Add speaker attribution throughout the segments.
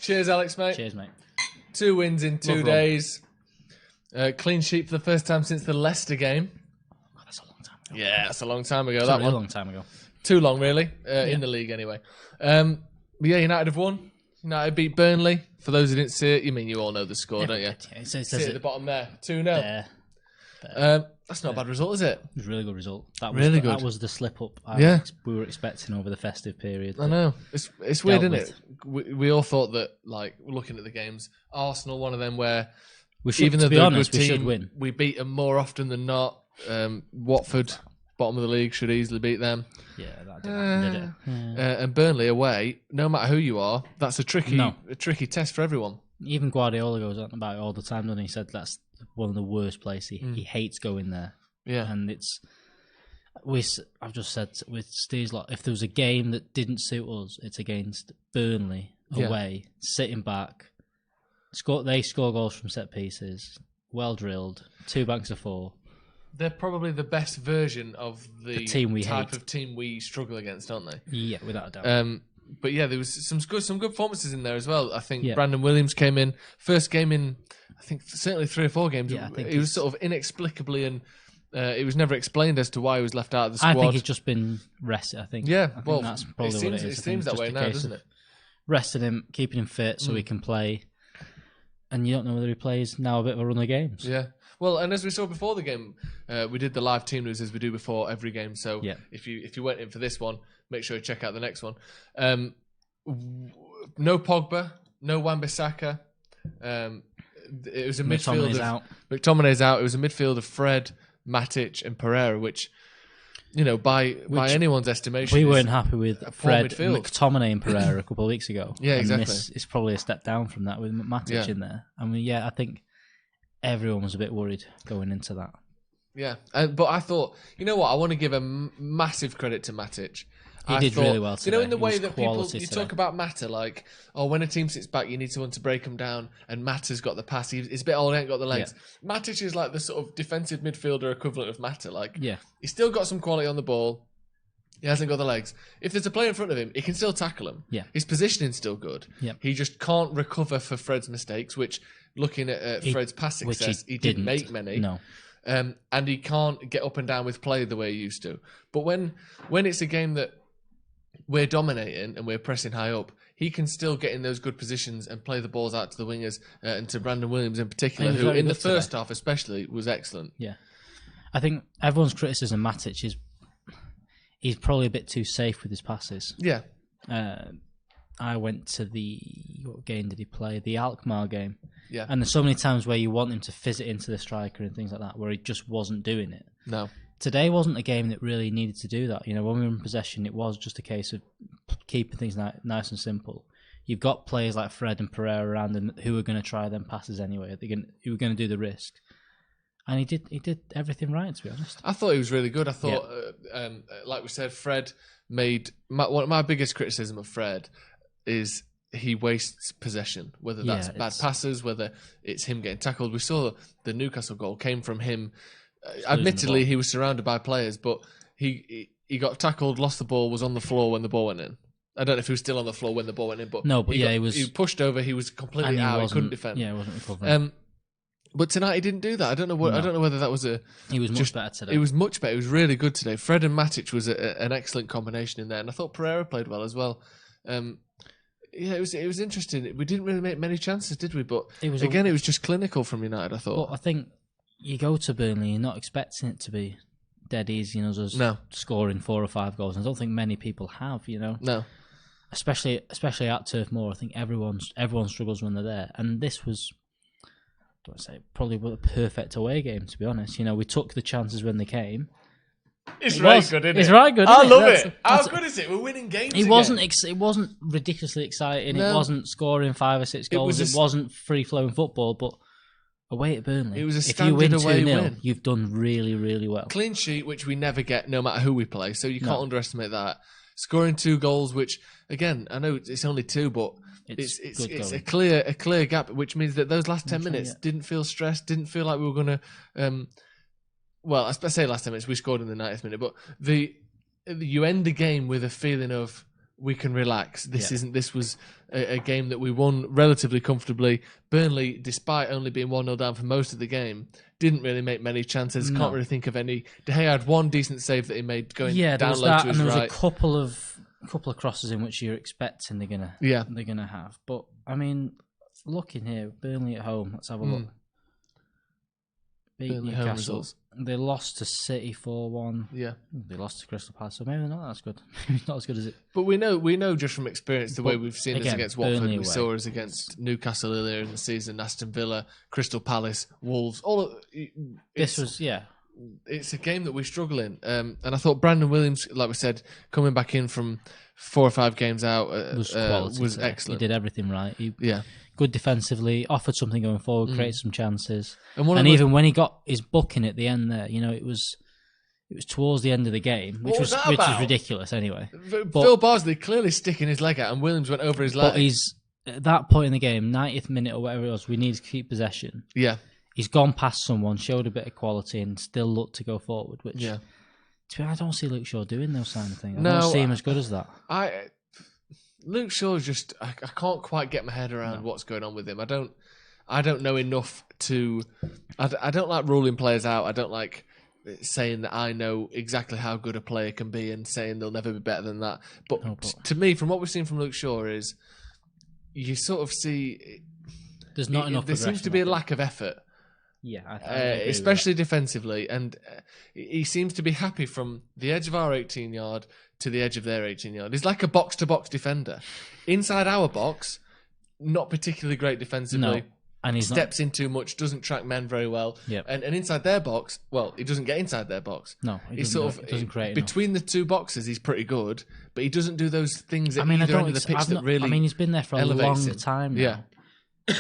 Speaker 1: Cheers, Alex, mate.
Speaker 2: Cheers, mate.
Speaker 1: 2 wins in 2 days. Clean sheet for the first time since the Leicester game.
Speaker 2: Oh, that's a long time ago.
Speaker 1: Yeah, that's a long time ago.
Speaker 2: That's a really long time ago.
Speaker 1: Too long, really, in the league anyway. But yeah, United have won. United beat Burnley. For those who didn't see it, you all know the score, don't you?
Speaker 2: It
Speaker 1: See
Speaker 2: says
Speaker 1: it at the bottom there, 2-0.
Speaker 2: there.
Speaker 1: That's not a bad result, is it?
Speaker 2: It was a really good result. That was
Speaker 1: Really
Speaker 2: That
Speaker 1: good.
Speaker 2: was the slip up we were expecting over the festive period.
Speaker 1: I know. It's weird, isn't it? We all thought that, like, looking at the games, Arsenal, one of them where, even though
Speaker 2: to be
Speaker 1: they're
Speaker 2: honest,
Speaker 1: a good
Speaker 2: we
Speaker 1: team,
Speaker 2: should win.
Speaker 1: we beat them more often than not. Watford, bottom of the league, should easily beat them.
Speaker 2: Yeah, that didn't happen, did it? Yeah.
Speaker 1: And Burnley away, no matter who you are, that's a tricky test for everyone.
Speaker 2: Even Guardiola goes on about it all the time, doesn't he? He said that's one of the worst places. He hates going there.
Speaker 1: Yeah.
Speaker 2: And I've just said with Steve's lot, if there was a game that didn't suit us, it's against Burnley away, sitting back. They score goals from set pieces, well drilled, 2 banks of 4.
Speaker 1: They're probably the best version of the
Speaker 2: team we
Speaker 1: type
Speaker 2: hate.
Speaker 1: of team we struggle against, aren't they?
Speaker 2: Yeah, without a doubt.
Speaker 1: But yeah, there was some good performances in there as well. I think
Speaker 2: Yeah.
Speaker 1: Brandon Williams came in first game in, I think certainly 3 or 4 games.
Speaker 2: Yeah, I think
Speaker 1: it was sort of inexplicably, and it was never explained as to why he was left out of the squad.
Speaker 2: I think he's just been rested. I think
Speaker 1: well,
Speaker 2: that's probably what it is.
Speaker 1: It seems that way now, doesn't it?
Speaker 2: Resting him, keeping him fit so he can play. And you don't know whether he plays now a bit of a run of games.
Speaker 1: Yeah. Well, and as we saw before the game, we did the live team news as we do before every game. So if you went in for this one, make sure you check out the next one. No Pogba, no Wan-Bissaka. It was a midfield of McTominay's out. It was a midfield of Fred, Matic, and Pereira, which, by anyone's estimation,
Speaker 2: we weren't happy with Fred,
Speaker 1: midfield.
Speaker 2: McTominay, and Pereira a couple of weeks ago.
Speaker 1: Yeah, exactly.
Speaker 2: And this is probably a step down from that with Matic in there. I mean, I think everyone was a bit worried going into that.
Speaker 1: Yeah, but I thought, you know what? I want to give a massive credit to Matic.
Speaker 2: He did really well today.
Speaker 1: In the way that you talk about Mata, like, when a team sits back, you need someone to break them down, and Mata's got the pass. He's a bit old, he ain't got the legs. Yeah. Matic is like the sort of defensive midfielder equivalent of Mata. Like, he's still got some quality on the ball. He hasn't got the legs. If there's a player in front of him, he can still tackle him.
Speaker 2: Yeah.
Speaker 1: His positioning's still good.
Speaker 2: Yeah.
Speaker 1: He just can't recover for Fred's mistakes, which, looking at Fred's past success, he didn't make many.
Speaker 2: No.
Speaker 1: And he can't get up and down with play the way he used to. But when it's a game that we're dominating and we're pressing high up, he can still get in those good positions and play the balls out to the wingers and to Brandon Williams in particular, who in the first half especially was excellent.
Speaker 2: Yeah. I think everyone's criticism of Matic is he's probably a bit too safe with his passes.
Speaker 1: Yeah.
Speaker 2: I went to what game did he play? The Alkmaar game.
Speaker 1: Yeah.
Speaker 2: And there's so many times where you want him to fizz it into the striker and things like that, where he just wasn't doing it.
Speaker 1: No.
Speaker 2: Today wasn't a game that really needed to do that. When we were in possession, it was just a case of keeping things nice and simple. You've got players like Fred and Pereira around him who are going to try them passes anyway. Who are going to do the risk. And he did everything right, to be honest.
Speaker 1: I thought he was really good. I thought, like we said, Fred made... one of my biggest criticism of Fred is he wastes possession, whether that's bad passes, whether it's him getting tackled. We saw the Newcastle goal came from him. Admittedly, he was surrounded by players, but he got tackled, lost the ball, was on the floor when the ball went in. I don't know if he was still on the floor when the ball went in, but he was pushed over. He was completely out. He couldn't defend.
Speaker 2: Yeah, he wasn't recovering.
Speaker 1: But tonight he didn't do that. I don't know whether that was
Speaker 2: He was much better today.
Speaker 1: He was much better. He was really good today. Fred and Matic was an excellent combination in there, and I thought Pereira played well as well. It was interesting. We didn't really make many chances, did we? But it was just clinical from United, I thought.
Speaker 2: But I think you go to Burnley, you're not expecting it to be dead easy, us scoring 4 or 5 goals. I don't think many people have,
Speaker 1: No.
Speaker 2: Especially at Turf Moor, I think everyone struggles when they're there. And this was, probably a perfect away game, to be honest. We took the chances when they came.
Speaker 1: It's right good, isn't it?
Speaker 2: It's right good.
Speaker 1: I love it. How good is it? We're winning games.
Speaker 2: It wasn't ridiculously exciting. No. It wasn't scoring 5 or 6 goals. It wasn't free flowing football. But away at Burnley,
Speaker 1: it was a standard away win.
Speaker 2: You've done really, really well.
Speaker 1: Clean sheet, which we never get, no matter who we play. So you can't underestimate that. Scoring 2 goals, which again, I know it's only 2, but it's a clear gap, which means that those last 10 minutes didn't feel stressed. Didn't feel like we were going to. Well, I say last 10 minutes, we scored in the 90th minute, but you end the game with a feeling of, we can relax. This was a game that we won relatively comfortably. Burnley, despite only being 1-0 down for most of the game, didn't really make many chances. Can't really think of any. De Gea had one decent save that he made going down low to his right.
Speaker 2: And there was a couple of crosses in which you're expecting they're gonna have. But I mean, looking here, Burnley at home. Let's have a look. Beat
Speaker 1: Burnley
Speaker 2: Newcastle.
Speaker 1: home results.
Speaker 2: They lost to City 4-1.
Speaker 1: Yeah,
Speaker 2: they lost to Crystal Palace, so maybe not as good. Maybe not as good as it.
Speaker 1: But we know just from experience the way we've seen this against Watford.
Speaker 2: Burnley
Speaker 1: we saw us against Newcastle earlier in the season, Aston Villa, Crystal Palace, Wolves. It's a game that we struggle in, and I thought Brandon Williams, like we said, coming back in from 4 or 5 games out was excellent.
Speaker 2: He did everything right. Good defensively, offered something going forward, created some chances, and even when he got his booking at the end there, it was towards the end of the game, which was ridiculous anyway.
Speaker 1: Phil Barsley clearly sticking his leg out, and Williams went over his leg.
Speaker 2: But he's at that point in the game, 90th minute or whatever it was, we need to keep possession.
Speaker 1: Yeah,
Speaker 2: he's gone past someone, showed a bit of quality, and still looked to go forward. Which, I don't see Luke Shaw doing those kind of things. I don't see him as good as that.
Speaker 1: Luke Shaw's just I can't quite get my head around what's going on with him. I don't know enough to. I don't like ruling players out. I don't like saying that I know exactly how good a player can be and saying they'll never be better than that. But to me, from what we've seen from Luke Shaw, is you sort of see
Speaker 2: there's not enough.
Speaker 1: There seems to be a lack of effort.
Speaker 2: Yeah,
Speaker 1: especially defensively, and he seems to be happy from the edge of our 18-yard to the edge of their 18-yard. He's like a box-to-box defender. Inside our box, not particularly great defensively.
Speaker 2: No, and he
Speaker 1: steps in too much, doesn't track men very well.
Speaker 2: Yep.
Speaker 1: And inside their box, well, he doesn't get inside their box.
Speaker 2: No,
Speaker 1: he's doesn't create between the two boxes. He's pretty good, but he doesn't do those things at either end of the pitch that really.
Speaker 2: I mean, he's been there for a long time now,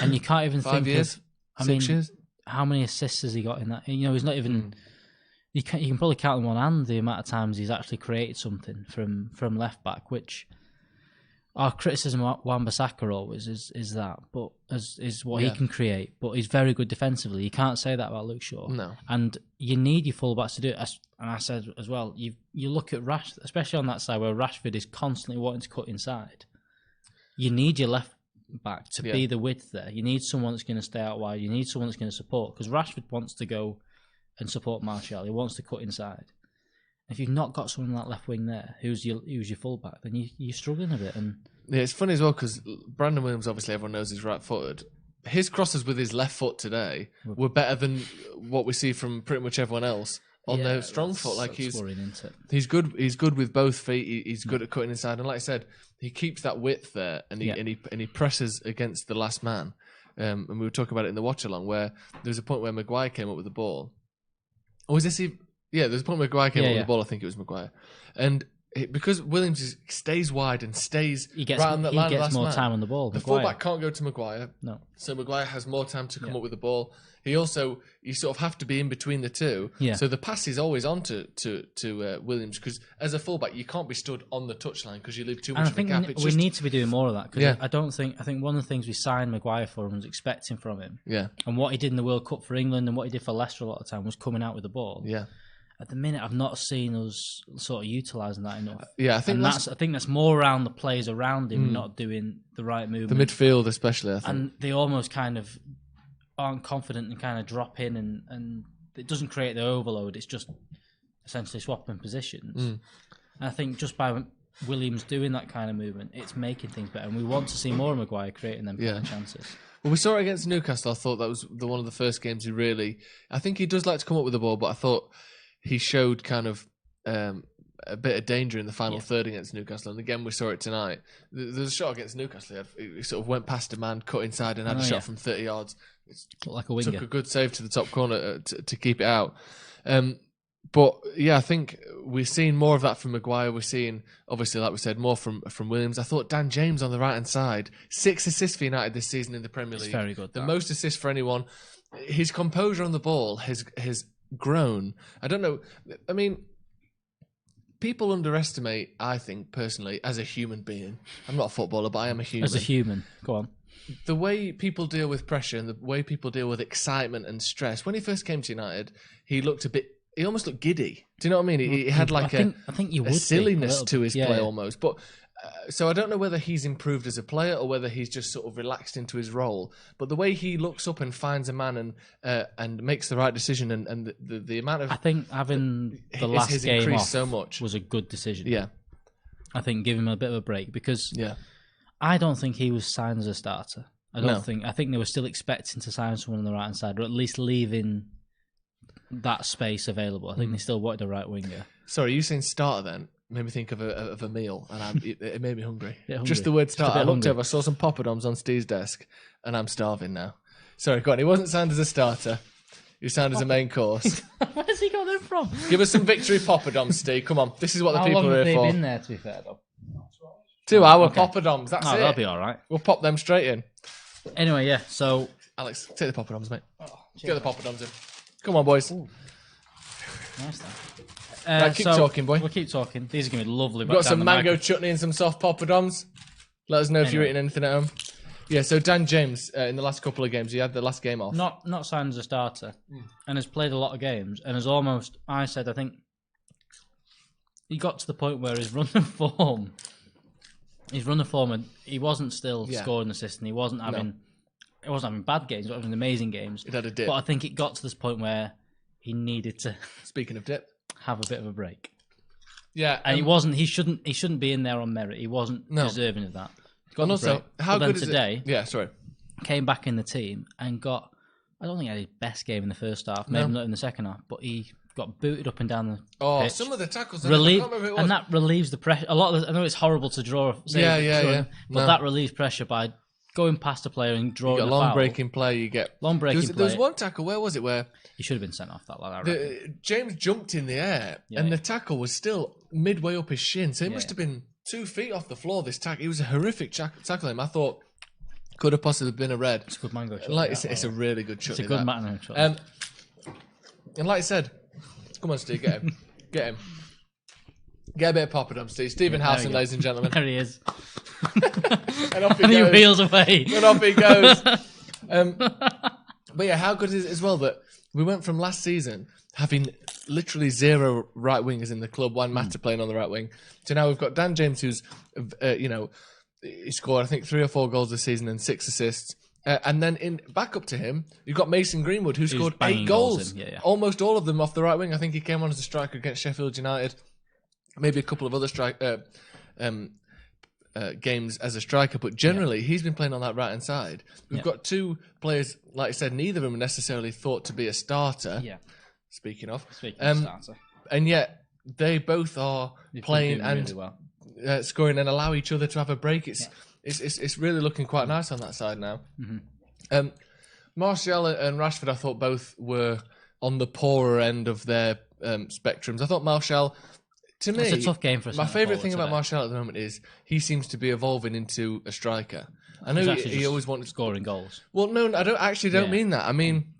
Speaker 2: and you can't even
Speaker 1: 5
Speaker 2: think
Speaker 1: years,
Speaker 2: of.
Speaker 1: 6 years.
Speaker 2: How many assists has he got in that? He's not even. You can probably count on one hand the amount of times he's actually created something from left back. Which our criticism of Wan-Bissaka always is that, but is what he can create. But he's very good defensively. You can't say that about Luke Shaw.
Speaker 1: No,
Speaker 2: and you need your fullbacks to do it. And I said as well, you look at Rashford, especially on that side where Rashford is constantly wanting to cut inside. You need your left back to be the width there. You need someone that's going to stay out wide. You need someone that's going to support, because Rashford wants to go and support Martial. He wants to cut inside. If you've not got someone on that left wing there who's your fullback, then you're struggling a bit. And
Speaker 1: it's funny as well because Brandon Williams, obviously everyone knows he's right-footed. His crosses with his left foot today were better than what we see from pretty much everyone else on their strong foot. Like he's good. He's good with both feet. He's good at cutting inside, and like I said, he keeps that width there, and he presses against the last man. And we were talking about it in the watch along, where there was a point where Maguire came up with the ball. Or was this? Yeah, there's a point where Maguire came up with the ball. I think it was Maguire, and because Williams stays wide and stays right on that line, he gets more
Speaker 2: time on the ball.
Speaker 1: The fullback can't go to Maguire.
Speaker 2: No,
Speaker 1: so Maguire has more time to come up with the ball. You sort of have to be in between the two.
Speaker 2: Yeah.
Speaker 1: So the pass is always on to Williams, because as a fullback you can't be stood on the touchline because you leave too much of a gap.
Speaker 2: We need to be doing more of that, because I think one of the things we signed Maguire for and was expecting from him, and what he did in the World Cup for England and what he did for Leicester a lot of the time was coming out with the ball.
Speaker 1: Yeah.
Speaker 2: At the minute, I've not seen us sort of utilising that enough.
Speaker 1: Yeah, I think
Speaker 2: that's more around the players around him not doing the right movement.
Speaker 1: The midfield, especially, I think.
Speaker 2: And they almost kind of aren't confident and kind of drop in, and it doesn't create the overload. It's just essentially swapping positions. And I think just by Williams doing that kind of movement, it's making things better. And we want to see more of Maguire creating them chances.
Speaker 1: Well, we saw it against Newcastle. I thought that was one of the first games he really... I think he does like to come up with the ball, but I thought he showed kind of a bit of danger in the final third against Newcastle. And again, we saw it tonight. There's a shot against Newcastle. He sort of went past a man, cut inside, and had a shot from 30 yards.
Speaker 2: Like a winger.
Speaker 1: Took a good save to the top corner to keep it out. But yeah, I think we're seeing more of that from Maguire. We're seeing, obviously, like we said, more from Williams. I thought Dan James on the right-hand side, 6 assists for United this season in the Premier League.
Speaker 2: It's very good.
Speaker 1: The most assists for anyone. His composure on the ball has grown. I don't know. I mean, people underestimate, I think, personally, as a human being. I'm not a footballer, but I am a human.
Speaker 2: As a human. Go on.
Speaker 1: The way people deal with pressure and the way people deal with excitement and stress. When he first came to United, he almost looked giddy. Do you know what I mean? He had like
Speaker 2: I think you would
Speaker 1: a silliness to his play almost. But So I don't know whether he's improved as a player or whether he's just sort of relaxed into his role. But the way he looks up and finds a man and makes the right decision, and the amount of,
Speaker 2: I think having the last game off
Speaker 1: so much
Speaker 2: was a good decision.
Speaker 1: Yeah,
Speaker 2: I think give him a bit of a break because
Speaker 1: yeah,
Speaker 2: I don't think he was signed as a starter. I think they were still expecting to sign someone on the right hand side, or at least leaving that space available. I think they still wanted a right winger.
Speaker 1: Sorry, you saying starter then? Made me think of a meal, and it made me hungry.
Speaker 2: Hungry.
Speaker 1: Just the word starter. I looked
Speaker 2: hungry.
Speaker 1: over, I saw some poppadoms on Steve's desk, and I'm starving now. Sorry, go on. He wasn't signed as a starter. He was signed as a main course.
Speaker 2: Where's he got them from?
Speaker 1: Give us some victory poppadoms, Steve. Come on. This is what the people are here for.
Speaker 2: How long have they been there, to be fair, though?
Speaker 1: 2 hour poppadoms. That's it.
Speaker 2: That'll be all right.
Speaker 1: We'll pop them straight in.
Speaker 2: Anyway, yeah, so...
Speaker 1: Alex, take the poppadoms, mate. Get the poppadoms in. Come on, boys.
Speaker 2: Ooh. Nice, then.
Speaker 1: Right, keep talking, boy.
Speaker 2: We'll keep talking. These are going to be lovely.
Speaker 1: We've got some mango chutney and some soft poppadoms. Let us know if you're eating anything at home. Yeah, so Dan James, in the last couple of games, he had the last game off.
Speaker 2: Not signed as a starter, and has played a lot of games, and has almost, I think, he got to the point where his run of form, and he wasn't still scoring assists, and he wasn't having bad games, he wasn't having amazing games.
Speaker 1: It had a dip.
Speaker 2: But I think it got to this point where he needed to...
Speaker 1: Speaking of dip.
Speaker 2: Have a bit of a break.
Speaker 1: Yeah.
Speaker 2: And he shouldn't be in there on merit. He wasn't deserving of that.
Speaker 1: And also, how good is
Speaker 2: today,
Speaker 1: it? Yeah, sorry.
Speaker 2: Came back in the team and got, I don't think he had his best game in the first half, maybe not in the second half, but he got booted up and down the pitch.
Speaker 1: Some of the tackles,
Speaker 2: and that relieves the pressure. A lot of I know it's horrible to draw, but that relieves pressure by going past a player and drawing
Speaker 1: a long breaking play. You get
Speaker 2: long breaking play.
Speaker 1: There was one tackle. Where was it? Where
Speaker 2: he should have been sent off that like that.
Speaker 1: James jumped in the air, and the tackle was still midway up his shin, so he must have been 2 feet off the floor. This tackle, it was a horrific tackle. Him, I thought could have possibly been a red.
Speaker 2: It's a good mango chutney.
Speaker 1: Like it's a really good chutney.
Speaker 2: It's a good mango chutney.
Speaker 1: And like I said, come on, Steve, get him, get him. Get a bit of poppadom, Steve. Stephen Howson, ladies and gentlemen.
Speaker 2: There he is.
Speaker 1: And off he
Speaker 2: goes.
Speaker 1: He
Speaker 2: wheels away.
Speaker 1: And off he goes. But yeah, how good is it as well that we went from last season having literally 0 right wingers in the club, one Matter playing on the right wing, to now we've got Dan James, who's, he scored, I think, 3 or 4 goals this season and 6 assists. And then in back up to him, you've got Mason Greenwood, who scored 8 goals. Almost all of them off the right wing. I think he came on as a striker against Sheffield United. Maybe a couple of other games as a striker, but generally he's been playing on that right hand side. We've got 2 players, like I said, neither of them are necessarily thought to be a starter.
Speaker 2: Yeah.
Speaker 1: Speaking of
Speaker 2: starter,
Speaker 1: and yet they both are playing and
Speaker 2: really well.
Speaker 1: Scoring and allow each other to have a break. It's really looking quite nice on that side now.
Speaker 2: Mm-hmm.
Speaker 1: Martial and Rashford, I thought both were on the poorer end of their spectrums. I thought Martial. To me,
Speaker 2: it's a tough game for us.
Speaker 1: My favourite thing about Martial at the moment is he seems to be evolving into a striker. I know he always wanted
Speaker 2: scoring goals.
Speaker 1: Well, no, I don't mean that. I mean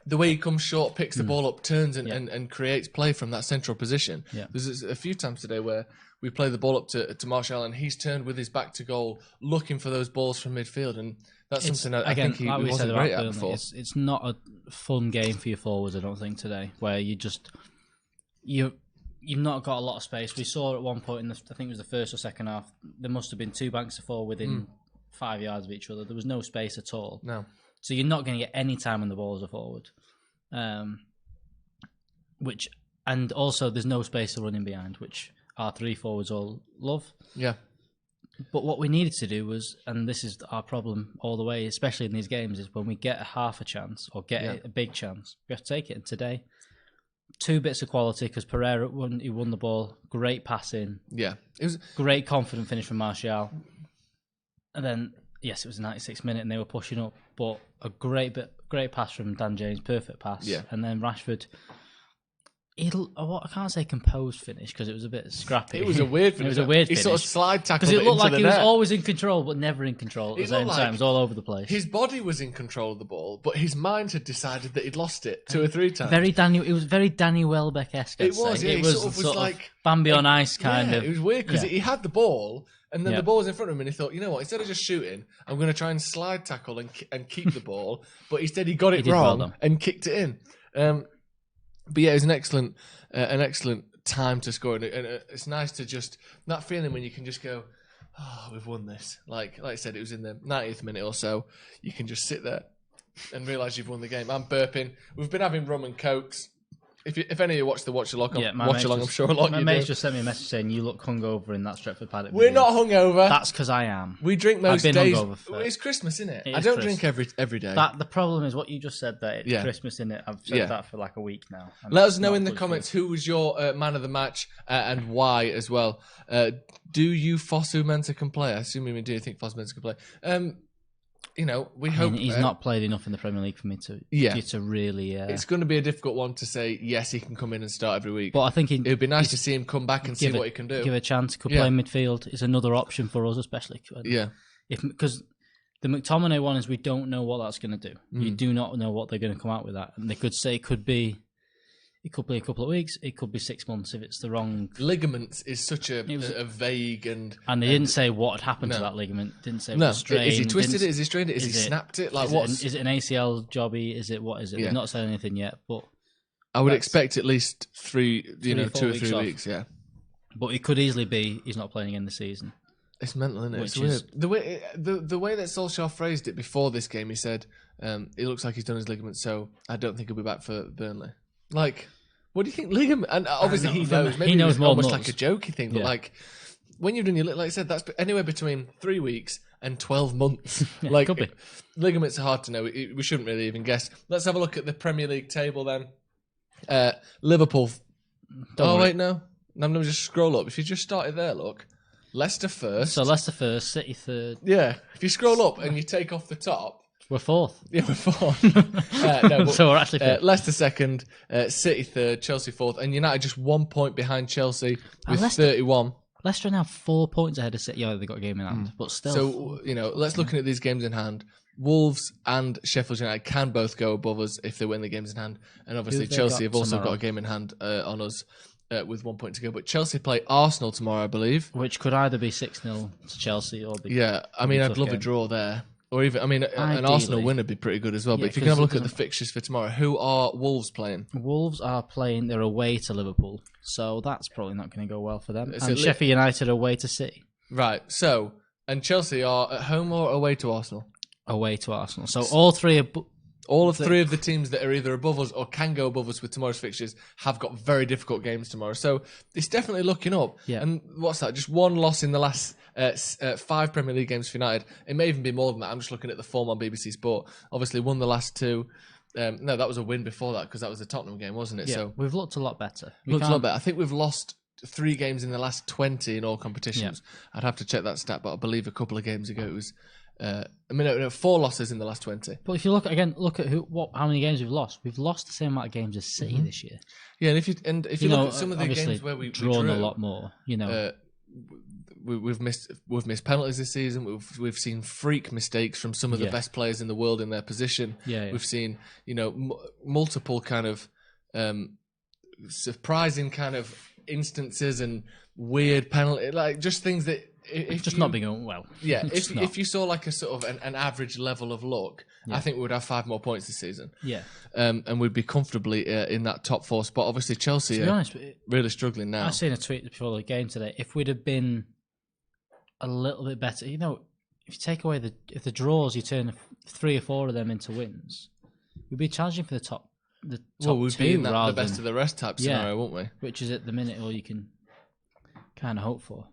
Speaker 1: the way he comes short, picks the ball up, turns and creates play from that central position. Yeah. There's a few times today where we play the ball up to Martial and he's turned with his back to goal, looking for those balls from midfield, and that's something I think he wasn't great at before.
Speaker 2: It's not a fun game for your forwards, I don't think, today, where You've not got a lot of space. We saw at one point I think it was the first or second half, there must have been 2 banks of 4 within 5 yards of each other. There was no space at all.
Speaker 1: No.
Speaker 2: So you're not going to get any time on the ball as a forward. And also there's no space to run in behind, which our 3 forwards all love.
Speaker 1: Yeah.
Speaker 2: But what we needed to do was, and this is our problem all the way, especially in these games, is when we get half a chance or get a big chance, we have to take it. And today, 2 bits of quality because Pereira won the ball. Great passing.
Speaker 1: Yeah, it was
Speaker 2: great, confident finish from Martial. And then, yes, it was the 96th minute and they were pushing up, but a great pass from Dan James, perfect pass.
Speaker 1: Yeah,
Speaker 2: and then Rashford. I can't say composed finish because it was a bit scrappy.
Speaker 1: It was a weird finish.
Speaker 2: He
Speaker 1: sort of slide tackled
Speaker 2: because it looked like he was always in control, but never in control at the same time. It was all over the place.
Speaker 1: His body was in control of the ball, but his mind had decided that he'd lost it 2 or 3 times.
Speaker 2: It was very Danny Welbeck-esque.
Speaker 1: It was. Yeah, it was like
Speaker 2: Bambi on ice kind of.
Speaker 1: It was weird because he had the ball, and then the ball was in front of him, and he thought, you know what? Instead of just shooting, I'm going to try and slide tackle and keep the ball. But instead, he got it wrong and kicked it in. But yeah, it was an excellent time to score, and it's nice to just that feeling when you can just go, oh, we've won this. Like I said, it was in the 90th minute or so. You can just sit there and realise you've won the game. I'm burping. We've been having rum and cokes. If any of you watch the watch along, I'm sure a lot of you do.
Speaker 2: My mate just sent me a message saying you look hungover in that Stretford Paddock.
Speaker 1: We're not hungover.
Speaker 2: That's because I am.
Speaker 1: We drink most
Speaker 2: I've been
Speaker 1: days.
Speaker 2: Hungover
Speaker 1: It's Christmas, isn't it? I don't drink every day.
Speaker 2: The problem is what you just said there. It's Christmas, isn't it? I've said that for like a week now.
Speaker 1: Let us know in the comments who was your man of the match and why as well. Do you Fosu Mensah can play? I assume you do think Fosu Mensah can play. We hope
Speaker 2: he's not played enough in the Premier League for me to really.
Speaker 1: It's going to be a difficult one to say. Yes, he can come in and start every week.
Speaker 2: But I think
Speaker 1: it would be nice to see him come back and see what he can do.
Speaker 2: Give a chance. Could play midfield is another option for us, especially. Because the McTominay one is we don't know what that's going to do. You do not know what they're going to come out with that, and they could say it could be a couple of weeks. It could be 6 months if it's the wrong.
Speaker 1: Ligaments is such a vague and
Speaker 2: they didn't say what had happened to that ligament. Didn't say what strained.
Speaker 1: Is he twisted it? Is he strained it? Is he snapped it? Like what?
Speaker 2: Is it an ACL jobby? Is it what is it? They've not said anything yet, but
Speaker 1: I would expect at least 2 or 3 weeks. Yeah,
Speaker 2: but it could easily be he's not playing again this season.
Speaker 1: It's mental, isn't it? It's weird. The way that Solskjaer phrased it before this game, he said, "It looks like he's done his ligament, so I don't think he'll be back for Burnley." Like. What do you think ligament? And obviously he knows. Maybe
Speaker 2: he knows more
Speaker 1: almost like a jokey thing, but like when you've done your like I said, that's anywhere between 3 weeks and 12 months. Like
Speaker 2: could be.
Speaker 1: Ligaments are hard to know. We shouldn't really even guess. Let's have a look at the Premier League table then. Liverpool. Wait, no. I'm going to just scroll up. If you just started there, look. Leicester first.
Speaker 2: So Leicester first, City third.
Speaker 1: Yeah. If you scroll up and you take off the top.
Speaker 2: We're fourth.
Speaker 1: Yeah, we're fourth.
Speaker 2: So we're actually fifth.
Speaker 1: Leicester second, City third, Chelsea fourth, and United just 1 point behind Chelsea with 31.
Speaker 2: Leicester are now 4 points ahead of City. Yeah, they've got a game in hand, but still.
Speaker 1: So, let's look at these games in hand. Wolves and Sheffield United can both go above us if they win the games in hand. And obviously Chelsea have also got a game in hand on us with 1 point to go. But Chelsea play Arsenal tomorrow, I believe.
Speaker 2: Which could either be 6-0 to Chelsea or be...
Speaker 1: Yeah, I'd love a draw there. Or even, an Arsenal win would be pretty good as well. But if you can have a look at the fixtures for tomorrow, who are Wolves playing?
Speaker 2: Wolves are playing, they're away to Liverpool. So that's probably not going to go well for them. And Sheffield United are away to City.
Speaker 1: Right, so, and Chelsea are at home or away to Arsenal?
Speaker 2: Away to Arsenal. So all three are...
Speaker 1: All of three of the teams that are either above us or can go above us with tomorrow's fixtures have got very difficult games tomorrow. So it's definitely looking up.
Speaker 2: Yeah.
Speaker 1: And what's that? Just one loss in the last 5 Premier League games for United. It may even be more than that. I'm just looking at the form on BBC Sport. Obviously won the last 2. No, that was a win before that because that was the Tottenham game, wasn't it?
Speaker 2: Yeah,
Speaker 1: so
Speaker 2: we've looked a lot better.
Speaker 1: I think we've lost 3 games in the last 20 in all competitions. Yeah. I'd have to check that stat, but I believe a couple of games ago it was... 4 losses in the last 20.
Speaker 2: But if you look at how many games we've lost. We've lost the same amount of games as City this year.
Speaker 1: Yeah, and if you look at some of the games where we've
Speaker 2: drawn a lot more,
Speaker 1: we've missed penalties this season. We've seen freak mistakes from some of the best players in the world in their position.
Speaker 2: Yeah.
Speaker 1: We've seen multiple kind of surprising kind of instances and weird penalty, like just things that.
Speaker 2: Not being going well.
Speaker 1: Yeah, if you saw like a sort of an average level of luck, I think we would have 5 more points this season.
Speaker 2: Yeah,
Speaker 1: and we'd be comfortably in that top 4 spot. Obviously, Chelsea are really struggling now.
Speaker 2: I seen a tweet before the game today. If we'd have been a little bit better, if you take away the draws, you turn 3 or 4 of them into wins, we'd be challenging for the top.
Speaker 1: We'd be in the best of the rest type scenario, won't we?
Speaker 2: Which is at the minute all you can kind of hope for.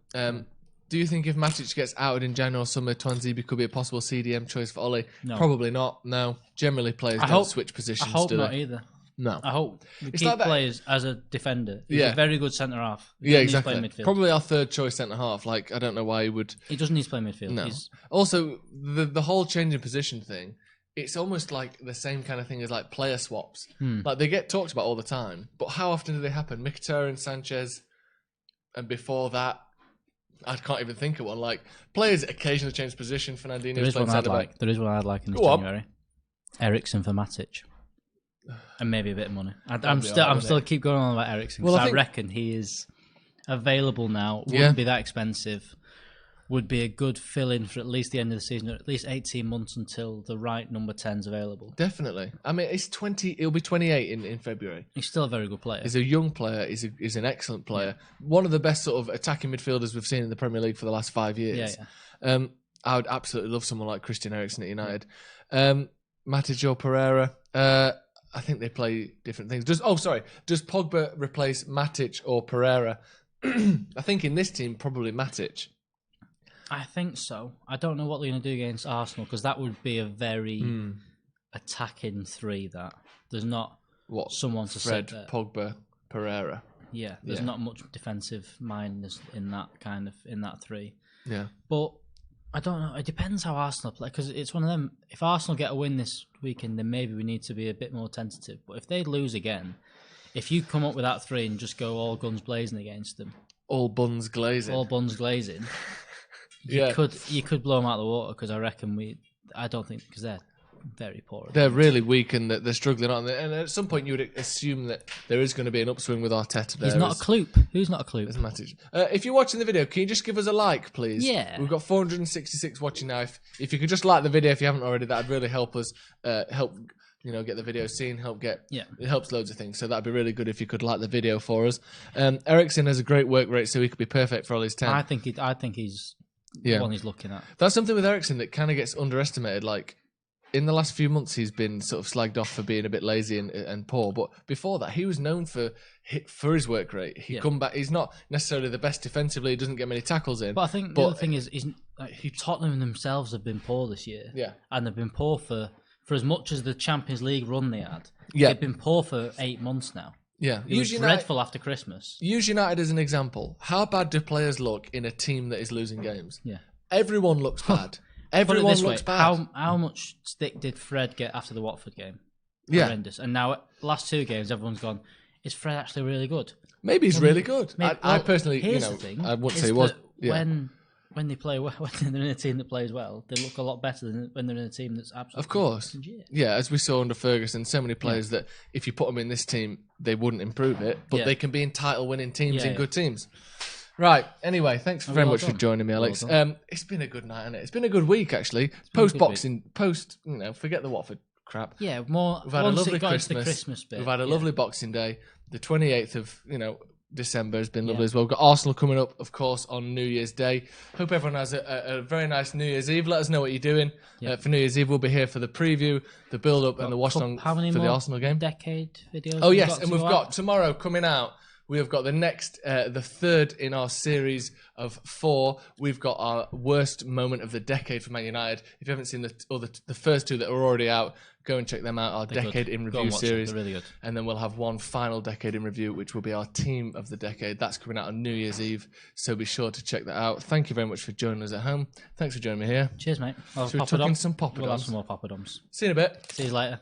Speaker 1: Do you think if Matic gets outed in January or summer, Twanzebe could be a possible CDM choice for Ole?
Speaker 2: No.
Speaker 1: Probably not. No. Generally, players don't switch positions.
Speaker 2: I hope not either.
Speaker 1: No.
Speaker 2: I hope we keep players as a defender. He's a very good centre half.
Speaker 1: Yeah, exactly. Probably our 3rd choice centre half. Like, I don't know why he would.
Speaker 2: He doesn't need to play midfield.
Speaker 1: No. Also, the whole change in position thing. It's almost like the same kind of thing as like player swaps. Like they get talked about all the time, but how often do they happen? Mkhitaryan, Sanchez, and before that. I can't even think of one. Like players occasionally change position. Fernandinho's playing centre back.
Speaker 2: There is one I'd like in this January. Eriksen for Matic, and maybe a bit of money. I'm still keep going on about Eriksen because I reckon he is available now. Wouldn't be that expensive. would be a good fill-in for at least the end of the season, or at least 18 months until the right number 10's available.
Speaker 1: Definitely. I mean, he'll be 28 in February.
Speaker 2: He's still a very good player.
Speaker 1: He's a young player. He's an excellent player. One of the best sort of attacking midfielders we've seen in the Premier League for the last 5 years. Yeah. I would absolutely love someone like Christian Eriksen at United. Matic or Pereira. I think they play different things. Does Pogba replace Matic or Pereira? I think in this team, probably Matic.
Speaker 2: I think so. I don't know what they're going to do against Arsenal, because that would be a very attacking three. That there's not someone to
Speaker 1: Fred,
Speaker 2: sit there.
Speaker 1: Pogba, Pereira.
Speaker 2: Yeah, there's not much defensive mindedness in that three.
Speaker 1: Yeah,
Speaker 2: but I don't know. It depends how Arsenal play, because it's one of them. If Arsenal get a win this weekend, then maybe we need to be a bit more tentative. But if they lose again, if you come up with that three and just go all guns blazing against them,
Speaker 1: all buns glazing,
Speaker 2: you could blow them out of the water, because I don't think, because they're very poor.
Speaker 1: They're really weak and they're struggling on. And at some point, you would assume that there is going to be an upswing with Arteta.
Speaker 2: He's not a kloop. Who's not a kloop?
Speaker 1: If you're watching the video, can you just give us a like, please?
Speaker 2: Yeah.
Speaker 1: We've got 466 watching now. If you could just like the video, if you haven't already, that'd really help us. Help get the video seen. It helps loads of things. So that'd be really good if you could like the video for us. Eriksen has a great work rate, so he could be perfect for all his 10.
Speaker 2: I think he's the one he's looking at.
Speaker 1: That's something with Eriksen that kind of gets underestimated. Like, in the last few months, he's been sort of slagged off for being a bit lazy and poor. But before that, he was known for his work rate. Come back. He's not necessarily the best defensively. He doesn't get many tackles in.
Speaker 2: But I think the other thing is Tottenham themselves have been poor this year.
Speaker 1: Yeah,
Speaker 2: and they've been poor for as much as the Champions League run they had.
Speaker 1: Yeah,
Speaker 2: they've been poor for 8 months now.
Speaker 1: Yeah,
Speaker 2: it was dreadful after Christmas.
Speaker 1: Use United as an example. How bad do players look in a team that is losing games?
Speaker 2: Yeah,
Speaker 1: everyone looks bad. Everyone looks bad.
Speaker 2: How much stick did Fred get after the Watford game?
Speaker 1: Yeah.
Speaker 2: Horrendous. And now, last 2 games, everyone's gone, is Fred actually really good?
Speaker 1: Maybe he's really good. I personally,
Speaker 2: the thing,
Speaker 1: I wouldn't say he was. Yeah.
Speaker 2: When they play well, when they're in a team that plays well, they look a lot better than when they're in a team that's absolutely...
Speaker 1: Of course. Yeah, as we saw under Ferguson, so many players that if you put them in this team, they wouldn't improve it, but they can be in title-winning teams in good teams. Right. Anyway, thanks very much for joining me, Alex. It's been a good night, hasn't it? It's been a good week, actually. Forget the Watford crap.
Speaker 2: Yeah, more.
Speaker 1: We've had a lovely
Speaker 2: Christmas bit.
Speaker 1: We've had a lovely Boxing Day. The 28th of December has been lovely as well. We've got Arsenal coming up, of course, on New Year's Day. Hope everyone has a very nice New Year's Eve. Let us know what you're doing for New Year's Eve. We'll be here for the preview, the build-up, and the watch-along for the Arsenal game.
Speaker 2: Decade videos.
Speaker 1: Oh yes, and we've got tomorrow coming out. We have got the next, the third in our series of 4. We've got our worst moment of the decade for Man United. If you haven't seen the first 2 that are already out, go and check them out. Our Decade in Review series.
Speaker 2: They're really good.
Speaker 1: And then we'll have one final Decade in Review, which will be our Team of the Decade. That's coming out on New Year's Eve, so be sure to check that out. Thank you very much for joining us at home. Thanks for joining me here.
Speaker 2: Cheers, mate.
Speaker 1: So we're talking some poppadoms.
Speaker 2: We'll have some more poppadoms.
Speaker 1: See you in a bit.
Speaker 2: See you later.